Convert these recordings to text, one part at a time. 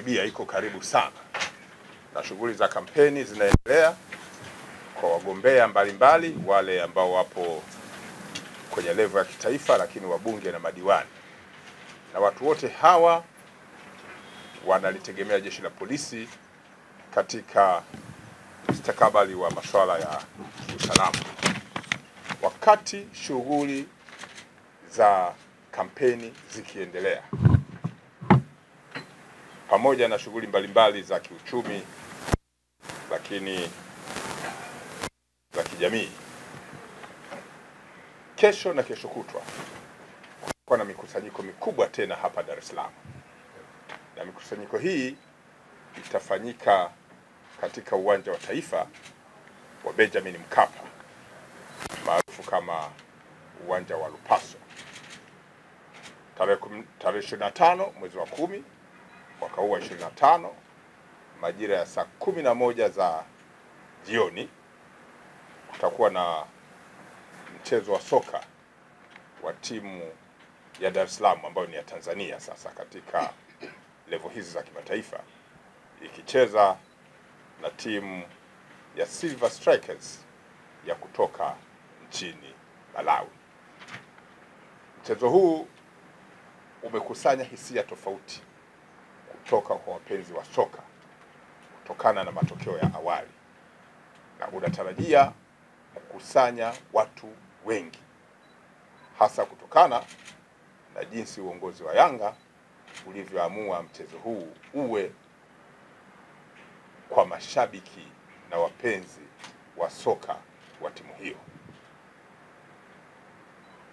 imekaribia, iko karibu sana, na shughuli za kampeni zinaendelea kwa wagombea mbalimbali, wale ambao wapo kwenye level ya kitaifa, lakini wabunge na madiwani, na watu wote hawa wanalitegemea jeshi la polisi katika mustakabali wa masuala ya usalama. Wakati shughuli za kampeni zikiendelea, pamoja na shughuli mbalimbali za kiuchumi, lakini za kijamii, kesho na kesho kutwa kutakuwa na mikusanyiko mikubwa tena hapa Dar es Salaam, na mikusanyiko hii itafanyika katika uwanja wa taifa wa Benjamin Mkapa maarufu kama uwanja wa Lupaso, tarehe 25 mwezi wa 10 mwaka huu wa 25 majira ya saa 11 za jioni. Kutakuwa na mchezo wa soka wa timu ya Dar es Salaam ambayo ni ya Tanzania sasa katika level hizi za kimataifa, ikicheza na timu ya Silver Strikers ya kutoka nchini Malawi. Mchezo huu umekusanya hisia tofauti kutoka kwa wapenzi wa soka kutokana na matokeo ya awali, na unatarajia kukusanya watu wengi, hasa kutokana na jinsi uongozi wa Yanga ulivyoamua mchezo huu uwe kwa mashabiki na wapenzi wa soka wa timu hiyo.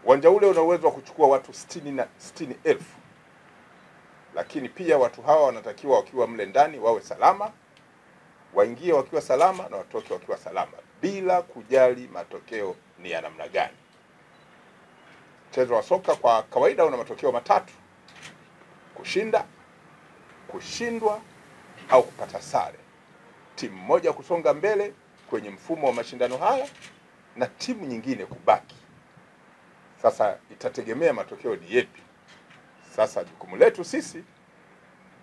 Uwanja ule una uwezo wa kuchukua watu 60,000, lakini pia watu hawa wanatakiwa wakiwa mle ndani wawe salama, waingie wakiwa salama na watoke wakiwa salama, bila kujali matokeo ni ya namna gani. Mchezo wa soka kwa kawaida una matokeo matatu: kushinda, kushindwa au kupata sare. Timu moja kusonga mbele kwenye mfumo wa mashindano haya na timu nyingine kubaki. Sasa itategemea matokeo ni yepi. Sasa jukumu letu sisi,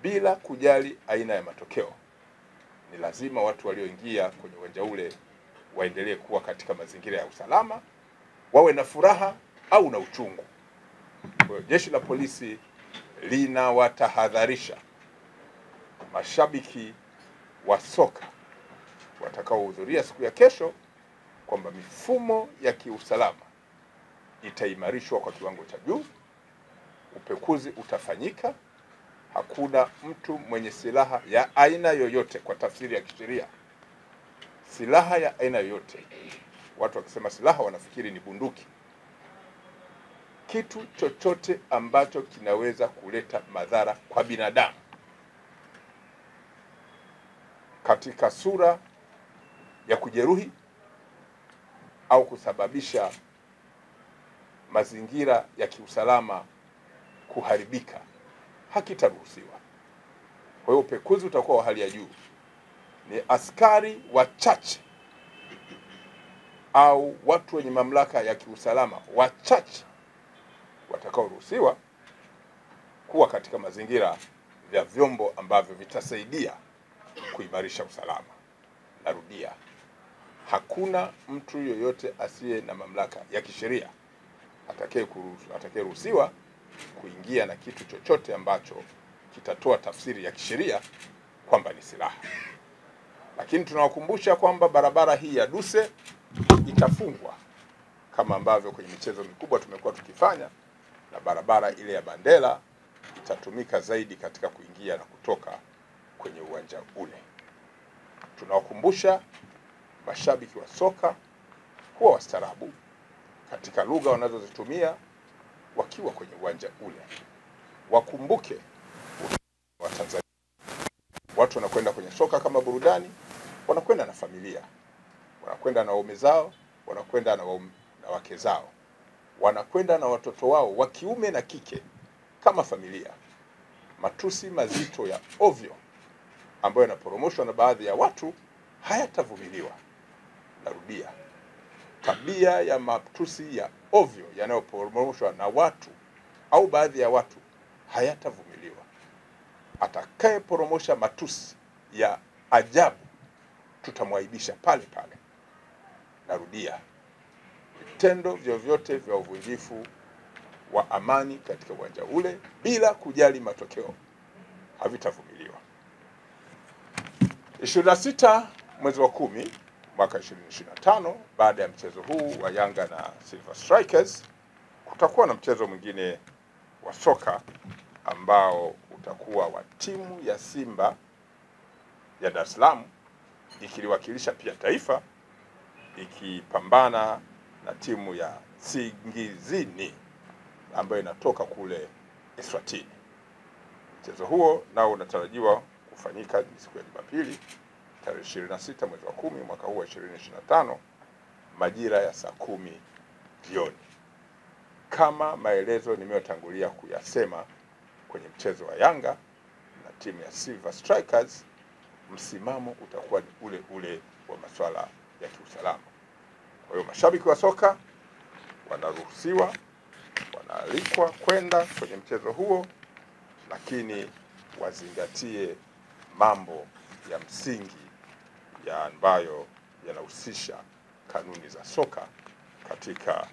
bila kujali aina ya matokeo, ni lazima watu walioingia kwenye uwanja ule waendelee kuwa katika mazingira ya usalama, wawe na furaha au na uchungu. Kwa hiyo jeshi la polisi linawatahadharisha mashabiki wa soka watakaohudhuria siku ya kesho kwamba mifumo ya kiusalama itaimarishwa kwa kiwango cha juu. Upekuzi utafanyika. Hakuna mtu mwenye silaha ya aina yoyote, kwa tafsiri ya kisheria, silaha ya aina yoyote. Watu wakisema silaha wanafikiri ni bunduki. Kitu chochote ambacho kinaweza kuleta madhara kwa binadamu katika sura ya kujeruhi au kusababisha mazingira ya kiusalama kuharibika hakitaruhusiwa. Kwa hiyo upekuzi utakuwa wa hali ya juu. Ni askari wachache au watu wenye mamlaka ya kiusalama wachache watakaoruhusiwa kuwa katika mazingira ya vyombo ambavyo vitasaidia kuimarisha usalama. Narudia, hakuna mtu yoyote asiye na mamlaka ya kisheria atakayeruhusiwa kuingia na kitu chochote ambacho kitatoa tafsiri ya kisheria kwamba ni silaha. Lakini tunawakumbusha kwamba barabara hii ya Duse itafungwa kama ambavyo kwenye michezo mikubwa tumekuwa tukifanya, na barabara ile ya Mandela itatumika zaidi katika kuingia na kutoka kwenye uwanja ule. Tunawakumbusha mashabiki wa soka kuwa wastaarabu katika lugha wanazozitumia wakiwa kwenye uwanja ule. Wakumbuke wa Tanzania, watu wanakwenda kwenye soka kama burudani, wanakwenda na familia, wanakwenda na waume zao, wanakwenda na wake zao, wanakwenda na watoto wao wa kiume na kike kama familia. Matusi mazito ya ovyo ambayo yanaporomoshwa na baadhi ya watu hayatavumiliwa. Narudia, tabia ya matusi ya ovyo yanayoporomoshwa na watu au baadhi ya watu hayatavumiliwa. atakayeporomosha matusi ya ajabu tutamwaibisha pale pale. Narudia, vitendo vyovyote vya uvunjifu wa amani katika uwanja ule bila kujali matokeo havitavumiliwa. 26 mwezi wa 10 mwaka 2025, baada ya mchezo huu wa Yanga na Silver Strikers, kutakuwa na mchezo mwingine wa soka ambao utakuwa wa timu ya Simba ya Dar es Salaam ikiliwakilisha pia taifa ikipambana na timu ya Singizini ambayo inatoka kule Eswatini. Mchezo huo nao unatarajiwa kufanyika siku ya Jumapili tarehe 26 mwezi wa 10 mwaka huu wa 2025 majira ya saa 10 jioni. Kama maelezo nimeyotangulia kuyasema kwenye mchezo wa Yanga na timu ya Silver Strikers, msimamo utakuwa ni ule ule wa masuala ya kiusalama. Kwa hiyo mashabiki wa soka wanaruhusiwa, wanaalikwa kwenda kwenye mchezo huo, lakini wazingatie mambo ya msingi ya ambayo yanahusisha kanuni za soka katika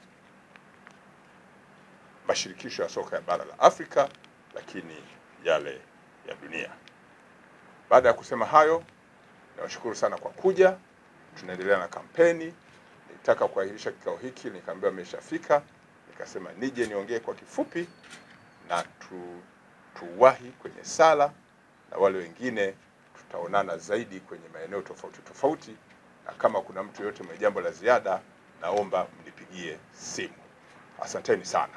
mashirikisho ya soka ya bara la Afrika, lakini yale ya dunia. Baada ya kusema hayo, nawashukuru sana kwa kuja. Tunaendelea na kampeni. Nilitaka kuahirisha kikao hiki, nikaambiwa ameshafika, nikasema nije niongee kwa kifupi na tuwahi kwenye sala, na wale wengine tutaonana zaidi kwenye maeneo tofauti tofauti, na kama kuna mtu yote mwenye jambo la ziada naomba mnipigie simu. Asanteni sana.